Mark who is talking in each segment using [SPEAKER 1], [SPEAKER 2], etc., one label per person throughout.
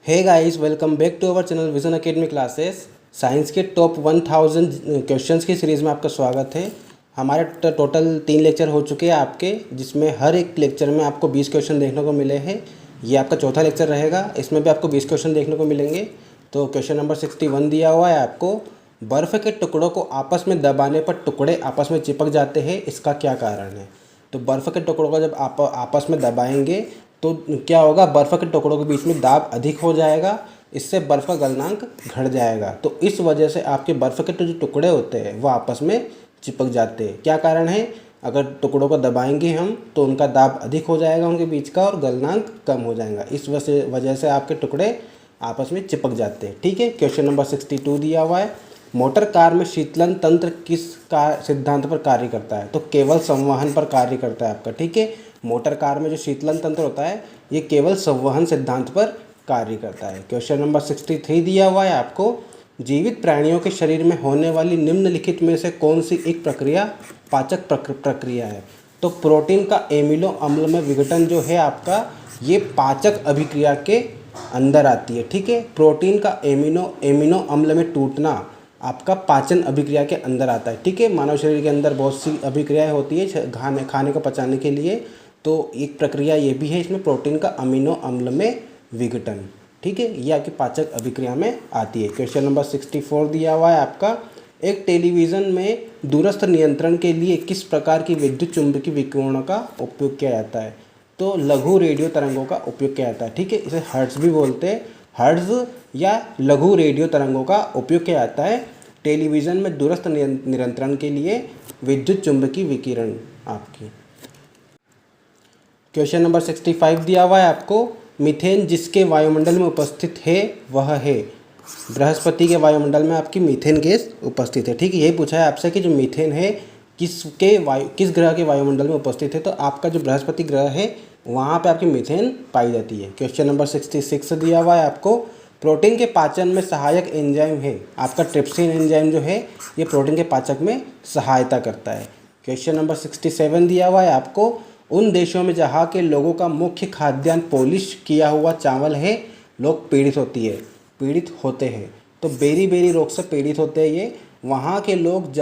[SPEAKER 1] Hey guys, welcome back to our channel vision academy classes. Science के top 1000 questions की series में आपका स्वागत है। हमारे टोटल 3 लेक्चर हो चुके हैं आपके, जिसमें हर एक लेक्चर में आपको 20 क्वेश्चन देखने को मिले हैं। ये आपका चौथा लेक्चर रहेगा, इसमें भी आपको 20 क्वेश्चन देखने को मिलेंगे। तो क्वेश्चन नंबर 61 दिया हुआ है आपको, बर्फ़ के टुकड़ों को आपस में दबाने पर टुकड़े आपस में चिपक जाते हैं, इसका क्या कारण है। तो बर्फ़ के टुकड़ों को जब आप आपस में दबाएंगे तो क्या होगा, बर्फ़ के टुकड़ों के बीच में दाब अधिक हो जाएगा, इससे बर्फ़ का गलनांक घट जाएगा। तो इस वजह से आपके बर्फ़ के जो टुकड़े होते हैं वो आपस में चिपक जाते हैं। क्या कारण है, अगर टुकड़ों को दबाएंगे हम तो उनका दाब अधिक हो जाएगा उनके बीच का, और गलनांक कम हो जाएगा। इस वजह से आपके टुकड़े आपस में चिपक जाते हैं। ठीक है, क्वेश्चन नंबर 62 दिया हुआ है, मोटर कार में शीतलन तंत्र किस सिद्धांत पर कार्य करता है। तो केवल संवहन पर कार्य करता है आपका। ठीक है, मोटर कार में जो शीतलन तंत्र होता है ये केवल संवहन सिद्धांत पर कार्य करता है। क्वेश्चन नंबर 63 दिया हुआ है आपको, जीवित प्राणियों के शरीर में होने वाली निम्नलिखित में से कौन सी एक प्रक्रिया पाचक प्रक्रिया है। तो प्रोटीन का एमिनो अम्ल में विघटन जो है आपका, ये पाचक अभिक्रिया के अंदर आती है। ठीक है, प्रोटीन का एमिनो अम्ल में टूटना आपका पाचन अभिक्रिया के अंदर आता है। ठीक है, मानव शरीर के अंदर बहुत सी अभिक्रियाएं होती है खाने को पचाने के लिए, तो एक प्रक्रिया ये भी है इसमें, प्रोटीन का अमीनो अम्ल में विघटन। ठीक है, ये आपकी पाचक अभिक्रिया में आती है। क्वेश्चन नंबर 64 दिया हुआ है आपका, एक टेलीविज़न में दूरस्थ नियंत्रण के लिए किस प्रकार की विद्युत चुंबकीय विकिरणों का उपयोग किया जाता है। तो लघु रेडियो तरंगों का उपयोग किया जाता है। ठीक है, इसे हर्ट्ज़ भी बोलते हैं। हर्ट्ज़ या लघु रेडियो तरंगों का उपयोग किया जाता है टेलीविज़न में दूरस्थ नियंत्रण के लिए, विद्युत चुंबकीय विकिरण आपकी। क्वेश्चन नंबर 65 दिया हुआ है आपको, मीथेन जिसके वायुमंडल में उपस्थित है वह है। बृहस्पति के वायुमंडल में आपकी मीथेन गैस उपस्थित है। ठीक है, यही पूछा है आपसे कि जो मीथेन है किस ग्रह के वायुमंडल में उपस्थित है। तो आपका जो बृहस्पति ग्रह है वहाँ पे आपकी मीथेन पाई जाती है। क्वेश्चन नंबर 66 दिया हुआ है आपको, प्रोटीन के पाचन में सहायक एंजाइम है आपका ट्रिप्सिन एंजाइम जो है, ये प्रोटीन के पाचक में सहायता करता है। क्वेश्चन नंबर 67 दिया हुआ है आपको, उन देशों में जहाँ के लोगों का मुख्य खाद्यान्न पॉलिश किया हुआ चावल है, लोग पीड़ित होते हैं। तो बेरी रोग से पीड़ित होते हैं ये वहाँ के लोग,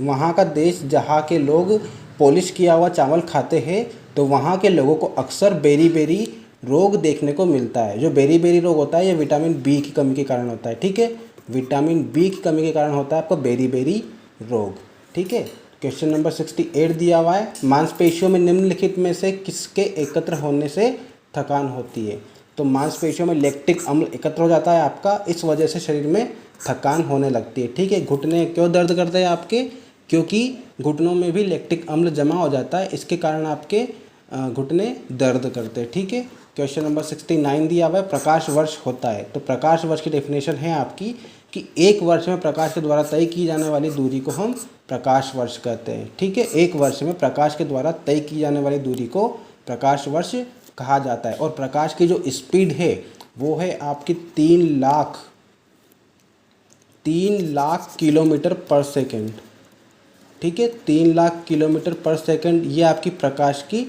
[SPEAKER 1] वहाँ का देश जहाँ के लोग पॉलिश किया हुआ चावल खाते हैं, तो वहाँ के लोगों को अक्सर बेरी रोग देखने को मिलता है। जो बेरी रोग होता है ये विटामिन बी की कमी के कारण होता है। ठीक है, विटामिन बी की कमी के कारण होता है आपको बेरी रोग। ठीक है, क्वेश्चन नंबर 68 दिया हुआ है, मांसपेशियों में निम्नलिखित में से किसके एकत्र होने से थकान होती है। तो मांसपेशियों में लैक्टिक अम्ल एकत्र हो जाता है आपका, इस वजह से शरीर में थकान होने लगती है। ठीक है, घुटने क्यों दर्द करते हैं आपके, क्योंकि घुटनों में भी लैक्टिक अम्ल जमा हो जाता है, इसके कारण आपके घुटने दर्द करते हैं। ठीक है, क्वेश्चन नंबर 69 दिया हुआ है, प्रकाश वर्ष होता है। तो प्रकाश वर्ष की डेफिनेशन है आपकी कि एक वर्ष में प्रकाश के द्वारा तय की जाने वाली दूरी को हम प्रकाश वर्ष कहते हैं। ठीक है, एक वर्ष में प्रकाश के द्वारा तय की जाने वाली दूरी को प्रकाश वर्ष कहा जाता है। और प्रकाश की जो स्पीड है वो है आपकी 3 लाख किलोमीटर पर सेकेंड। ठीक है, 3 लाख किलोमीटर पर सेकेंड ये आपकी प्रकाश की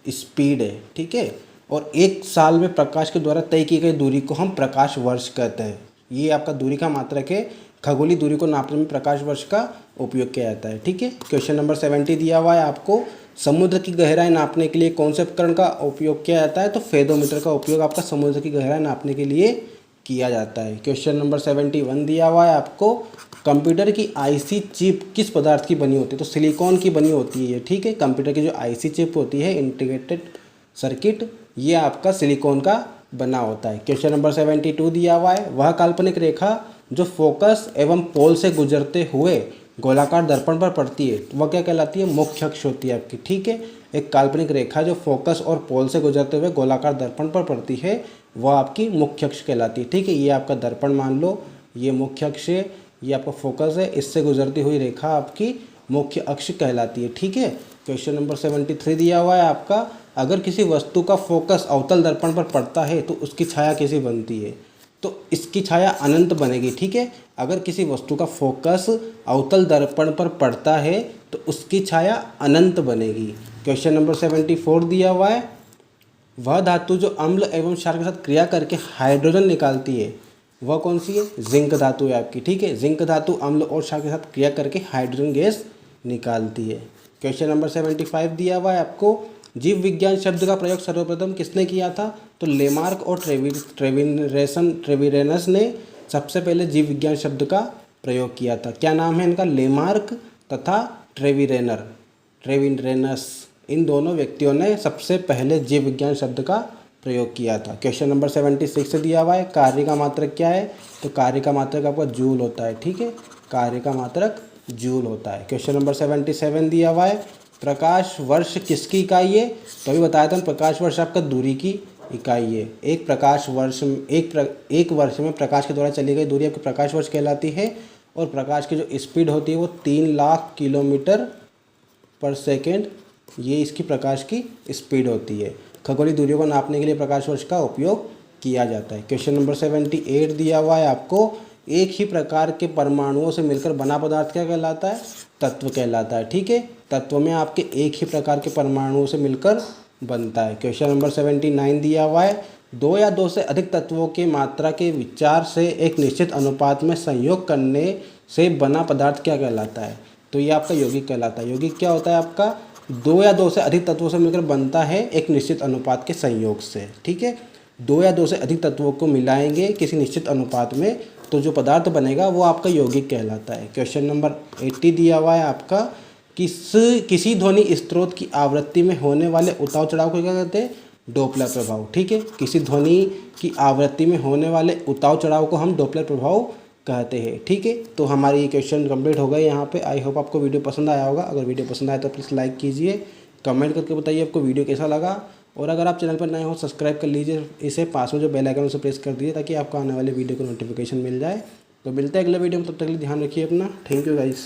[SPEAKER 1] स्पीड है। ठीक है, और एक साल में प्रकाश के द्वारा तय की गई दूरी को हम प्रकाश वर्ष कहते हैं। ये आपका दूरी का मात्रक है, खगोलीय दूरी को नापने में प्रकाश वर्ष का उपयोग किया जाता है। ठीक है, क्वेश्चन नंबर 70 दिया हुआ है आपको, समुद्र की गहराई नापने के लिए कौन से उपकरण का उपयोग किया जाता है। तो फेदोमीटर का उपयोग आपका समुद्र की गहराई नापने के लिए किया जाता है। क्वेश्चन नंबर 71 दिया हुआ है आपको, कंप्यूटर की आईसी चिप किस पदार्थ की बनी होती है। तो सिलिकॉन की बनी होती है ये। ठीक है, कंप्यूटर की जो आईसी चिप होती है, इंटीग्रेटेड सर्किट, ये आपका सिलिकॉन का बना होता है। क्वेश्चन नंबर 72 दिया हुआ है, वह काल्पनिक रेखा जो फोकस एवं पोल से गुजरते हुए गोलाकार दर्पण पर पड़ती है वह क्या कहलाती है, मुख्य अक्ष होती है आपकी। ठीक है, एक काल्पनिक रेखा जो फोकस और पोल से गुजरते हुए गोलाकार दर्पण पर पड़ती है वह आपकी मुख्य अक्ष कहलाती है। ठीक है, ये आपका दर्पण मान लो, ये मुख्य अक्ष है, ये आपका फोकस है, इससे गुजरती हुई रेखा आपकी मुख्य अक्ष कहलाती है। ठीक है, क्वेश्चन नंबर 73 दिया हुआ है आपका, अगर किसी वस्तु का फोकस अवतल दर्पण पर पड़ता है तो उसकी छाया कैसी बनती है। तो इसकी छाया अनंत बनेगी। ठीक है, अगर किसी वस्तु का फोकस अवतल दर्पण पर पड़ता है तो उसकी छाया अनंत बनेगी। क्वेश्चन नंबर 74 दिया हुआ है, वह धातु जो अम्ल एवं क्षार के साथ क्रिया करके हाइड्रोजन निकालती है वह कौन सी है? जिंक धातु है आपकी। ठीक है, जिंक धातु अम्ल और क्षार के साथ क्रिया करके हाइड्रोजन गैस निकालती है। क्वेश्चन नंबर 75 दिया हुआ है आपको। जीव विज्ञान शब्द का प्रयोग सर्वप्रथम किसने किया था? तो लेमार्क और ट्रेविरेनस ने सबसे पहले जीव विज्ञान शब्द का प्रयोग किया था। क्या नाम है इनका? लेमार्क तथा ट्रेविरेनस। इन दोनों व्यक्तियों ने सबसे पहले जीव विज्ञान शब्द का प्रयोग किया था। क्वेश्चन नंबर 76 दिया हुआ है। कार्य का मात्रक क्या है? तो कार्य का मात्रक आपका जूल होता है। ठीक है, कार्य का मात्रक जूल होता है। क्वेश्चन नंबर 77 दिया हुआ है। प्रकाश वर्ष किसकी इकाई है? तो अभी बताया था प्रकाश वर्ष आपका दूरी की इकाई है। एक प्रकाश वर्ष एक वर्ष में प्रकाश के द्वारा चली गई दूरी आपकी प्रकाश वर्ष कहलाती है। और प्रकाश की जो स्पीड होती है वो 3 लाख किलोमीटर पर सेकेंड, ये इसकी प्रकाश की स्पीड होती है। खगोलीय दूरियों को नापने के लिए प्रकाश वर्ष का उपयोग किया जाता है। क्वेश्चन नंबर 78 दिया हुआ है आपको। एक ही प्रकार के परमाणुओं से मिलकर बना पदार्थ क्या कहलाता है? तत्व कहलाता है। ठीक है, तत्व में आपके एक ही प्रकार के परमाणुओं से मिलकर बनता है। क्वेश्चन नंबर 79 दिया हुआ है। 2 या 2 से अधिक तत्वों के मात्रा के विचार से एक निश्चित अनुपात में संयोग करने से बना पदार्थ क्या कहलाता है? तो ये आपका यौगिक कहलाता है। यौगिक क्या होता है आपका? 2 या 2 से अधिक तत्वों से मिलकर बनता है एक निश्चित अनुपात के संयोग से। ठीक है, 2 या 2 से अधिक तत्वों को मिलाएंगे किसी निश्चित अनुपात में तो जो पदार्थ बनेगा वो आपका यौगिक कहलाता है। क्वेश्चन नंबर 80 दिया हुआ है आपका। किसी ध्वनि स्रोत की आवृत्ति में होने वाले उतार चढ़ाव को क्या कहते हैं? डोपलर प्रभाव। ठीक है, किसी ध्वनि की आवृत्ति में होने वाले उतार चढ़ाव को हम डोपलर प्रभाव कहते हैं। ठीक है, तो हमारी ये क्वेश्चन कंप्लीट हो गए यहाँ पे। आई होप आपको वीडियो पसंद आया होगा। अगर वीडियो पसंद आया तो प्लीज़ लाइक कीजिए, कमेंट करके बताइए आपको वीडियो कैसा लगा। और अगर आप चैनल पर नए हो सब्सक्राइब कर लीजिए इसे, पास में जो बेल आइकन उसे प्रेस कर दीजिए ताकि आपको आने वाले वीडियो को नोटिफिकेशन मिल जाए। तो मिलते हैं अगले वीडियो में, तब तक के लिए ध्यान रखिए अपना। Thank you guys.